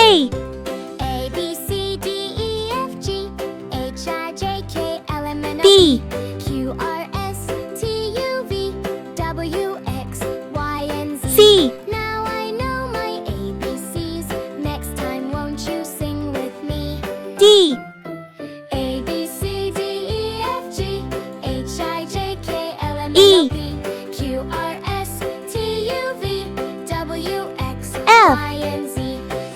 A A, B, C, D, E, F, G, H, I, J, K, L, M, N, O, B P, Q, R, S, T, U, V, W, X, Y, and Z. C Now I know my ABCs. Next time won't you sing with me? D A, B, C, D, E, F, G, H, I, J, K, L, M, N, E O, P, Q, R, S, T, U, V, W, X, F Y, and Z.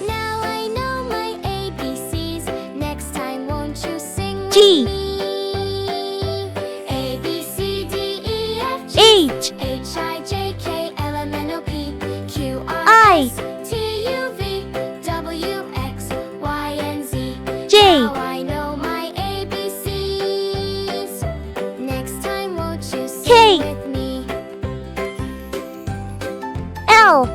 Now I know my ABCs. Next time won't you sing with G me? A, B, C, D, E, F, G, H H, I, J, K, L, M, N, O, P, Q, R, I S, T, U, V, W, X, Y, and Z. J Now I know my ABCs. Next time won't you sing K with me? L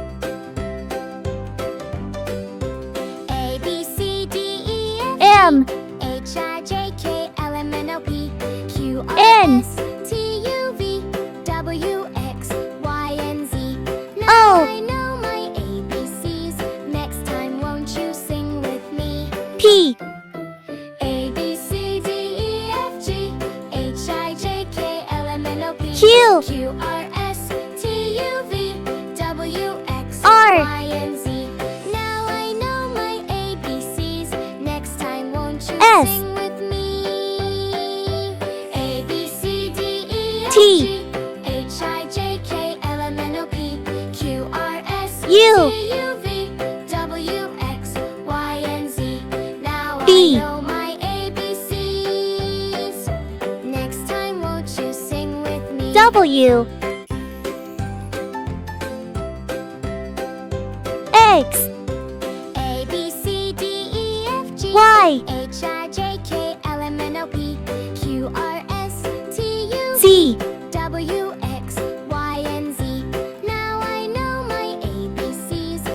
A, B, C, D, E, F, M H, I, J, K, L, M, N, O, P, Q, R, N S, T, U, V, W, X, Y, and Z. Now O I know my ABCs. Next time won't you sing with me? P A, B, C, D, E, F, G, H, I, J, K, L, M, N, O, P, Q Q, R, S, T, U, V, W, X, R Y, and Z. Now I know my ABCs. Next time won't you S sing with me? A, B, C, D, E, F, T G, H, I, J, K, L, M, N, O, P, Q, R, S, U T, U, V, W, X, Y, and Z. Now B I know my ABCs. Next time won't you sing with me? W X A, B, C, D, E, F, G, Y H,